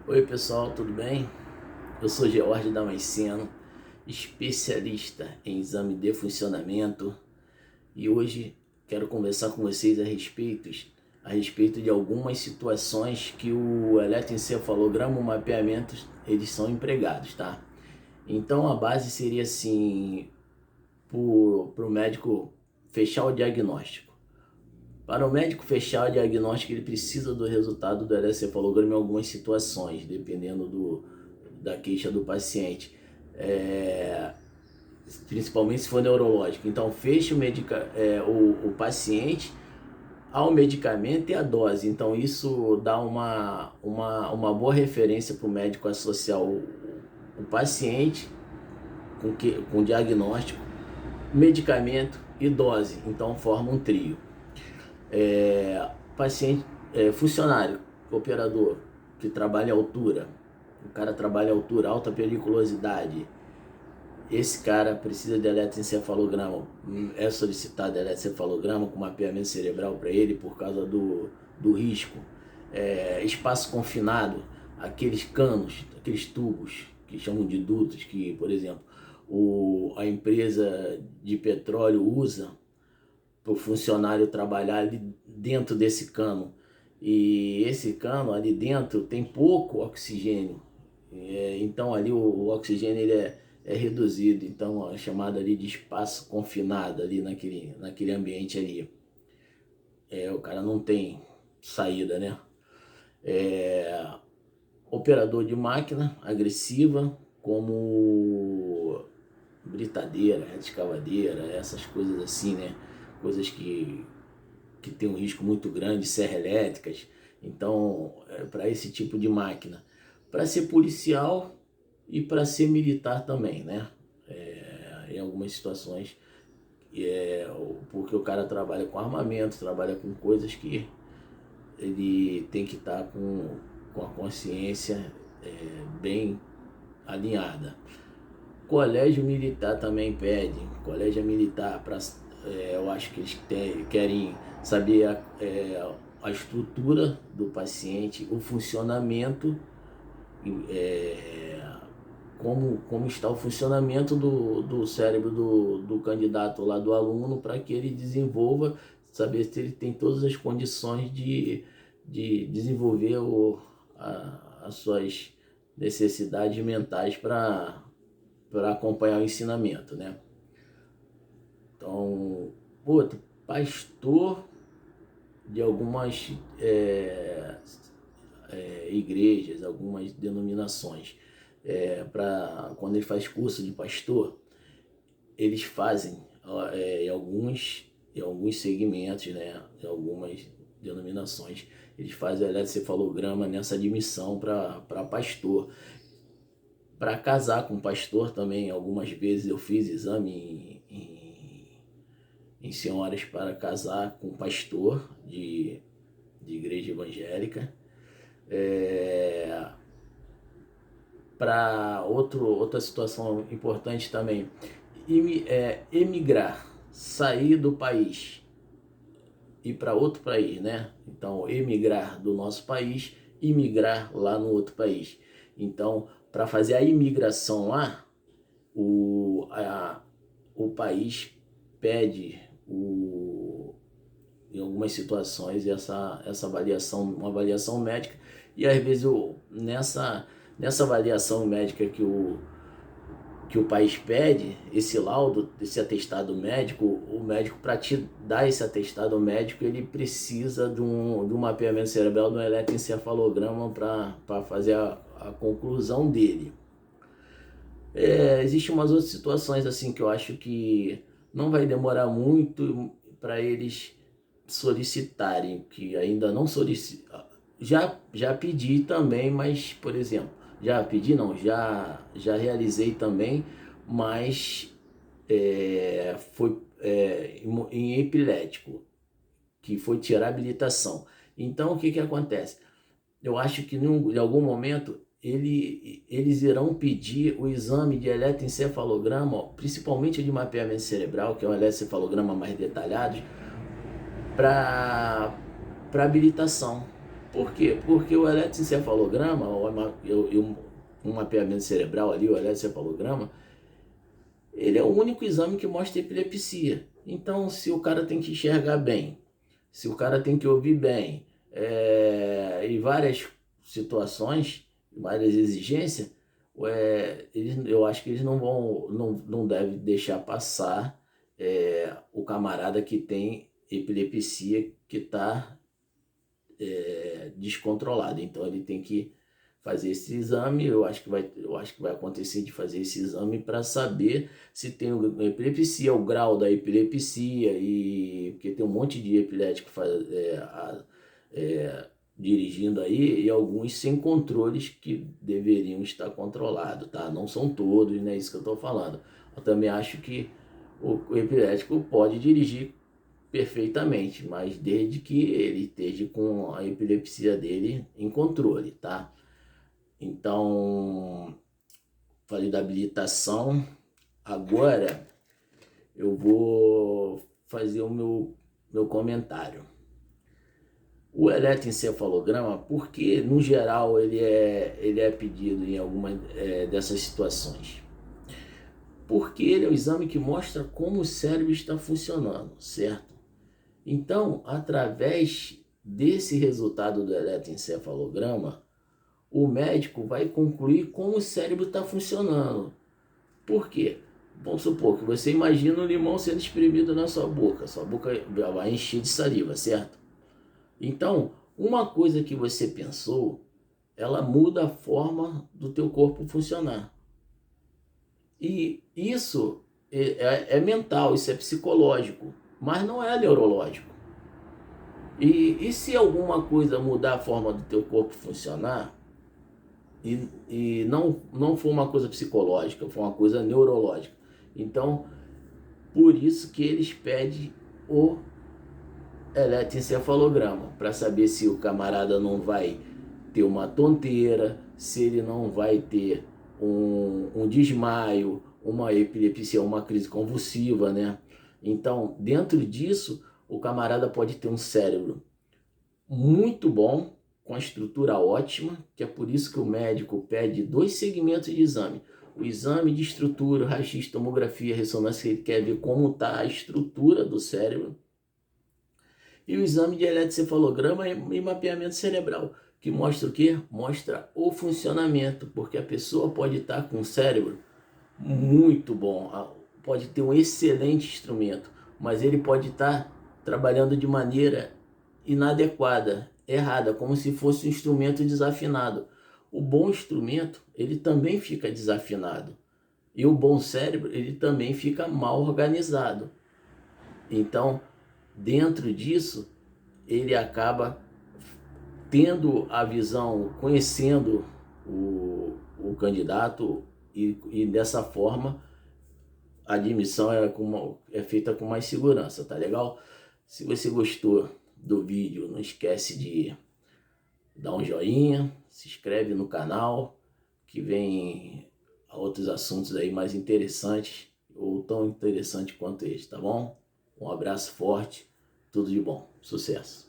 Oi pessoal, tudo bem? Eu sou George Damasceno, especialista em exame de funcionamento, e hoje quero conversar com vocês a respeito de algumas situações que o eletroencefalograma, o mapeamento, eles são empregados, tá? Então a base seria assim, para o médico fechar o diagnóstico. Para o médico fechar o diagnóstico, ele precisa do resultado do eletrocefalograma em algumas situações, dependendo da queixa do paciente, principalmente se for neurológico. Então, fecha o paciente ao medicamento e à dose. Então, isso dá uma boa referência para o médico associar o paciente com diagnóstico, medicamento e dose. Então, forma um trio. Paciente, funcionário, operador, que trabalha em altura, o cara trabalha em altura, alta periculosidade, esse cara precisa de eletroencefalograma, é solicitado eletroencefalograma com mapeamento cerebral para ele por causa do risco. Espaço confinado, aqueles canos, aqueles tubos que chamam de dutos, que, por exemplo, a empresa de petróleo usa para o funcionário trabalhar ali dentro desse cano. E esse cano ali dentro tem pouco oxigênio, então ali o oxigênio ele é reduzido, então é chamado ali de espaço confinado ali naquele ambiente ali. O cara não tem saída, né? Operador de máquina agressiva, como britadeira, escavadeira, essas coisas assim, né? Coisas que tem um risco muito grande, serra elétricas. Então, para esse tipo de máquina, para ser policial e para ser militar também, né? Em algumas situações, porque o cara trabalha com armamento, trabalha com coisas que ele tem que estar com a consciência bem alinhada. Colégio militar também pede, colégio militar, eu acho que eles querem saber a estrutura do paciente, o funcionamento, como está o funcionamento do cérebro do candidato lá, do aluno, para que ele desenvolva, saber se ele tem todas as condições de desenvolver as suas necessidades mentais para acompanhar o ensinamento, né? Então, outro, pastor de algumas igrejas, algumas denominações, quando ele faz curso de pastor, eles fazem em alguns segmentos, né, em algumas denominações, eles fazem eletrocefalograma nessa admissão para pastor. Para casar com pastor também, algumas vezes eu fiz exame em senhoras para casar com pastor de igreja evangélica. Para outra situação importante também, emigrar, sair do país, ir para outro país, né? Então, emigrar do nosso país, imigrar lá no outro país. Então, para fazer a imigração lá, o país pede em algumas situações essa avaliação, uma avaliação médica, e às vezes nessa avaliação médica que o país pede, esse laudo, esse atestado médico, o médico, para te dar esse atestado médico, ele precisa de um mapeamento cerebral, de um eletroencefalograma para fazer a conclusão dele. Existem umas outras situações assim que eu acho que não vai demorar muito para eles solicitarem, que ainda não solicitam. Já pedi também, mas, por exemplo, já pedi não, já realizei também, mas foi em epilético, que foi tirar a habilitação. Então, o que acontece? Eu acho que em algum momento eles irão pedir o exame de eletroencefalograma, principalmente de mapeamento cerebral, que é um eletroencefalograma mais detalhado, para habilitação. Por quê? Porque o eletroencefalograma, um mapeamento cerebral ali, o eletroencefalograma, ele é o único exame que mostra epilepsia. Então, se o cara tem que enxergar bem, se o cara tem que ouvir bem, em várias situações, várias exigências, eu acho que eles não devem deixar passar o camarada que tem epilepsia, que está descontrolado. Então ele tem que fazer esse exame. Eu acho que vai acontecer de fazer esse exame para saber se tem epilepsia, o grau da epilepsia, e porque tem um monte de epilético dirigindo aí, e alguns sem controles que deveriam estar controlados, tá? Não são todos, não é isso que eu estou falando. Eu também acho que o epilético pode dirigir perfeitamente, mas desde que ele esteja com a epilepsia dele em controle, tá? Então, falei da habilitação. Agora eu vou fazer o meu comentário. O eletroencefalograma, porque no geral ele é pedido em alguma dessas situações? Porque ele é o exame que mostra como o cérebro está funcionando, certo? Então, através desse resultado do eletroencefalograma, o médico vai concluir como o cérebro está funcionando. Por quê? Vamos supor que você imagina um limão sendo espremido na sua boca vai encher de saliva, certo? Então, uma coisa que você pensou, ela muda a forma do teu corpo funcionar. E isso é mental, isso é psicológico, mas não é neurológico. E se alguma coisa mudar a forma do teu corpo funcionar, e não for uma coisa psicológica, for uma coisa neurológica, então, por isso que eles pedem o eletroencefalograma, para saber se o camarada não vai ter uma tonteira, se ele não vai ter um desmaio, uma epilepsia, uma crise convulsiva, né? Então, dentro disso, o camarada pode ter um cérebro muito bom, com a estrutura ótima, que é por isso que o médico pede 2 segmentos de exame. O exame de estrutura, raio-x, tomografia, ressonância, ele quer ver como está a estrutura do cérebro. E o exame de eletroencefalograma e mapeamento cerebral, que mostra o quê? Mostra o funcionamento, porque a pessoa pode estar com o cérebro muito bom, pode ter um excelente instrumento, mas ele pode estar trabalhando de maneira inadequada, errada, como se fosse um instrumento desafinado. O bom instrumento, ele também fica desafinado. E o bom cérebro, ele também fica mal organizado. Então, dentro disso, ele acaba tendo a visão, conhecendo o candidato, e dessa forma a admissão é feita com mais segurança, tá legal? Se você gostou do vídeo, não esquece de dar um joinha, se inscreve no canal, que vem outros assuntos aí mais interessantes, ou tão interessantes quanto este, tá bom? Um abraço forte, tudo de bom, sucesso!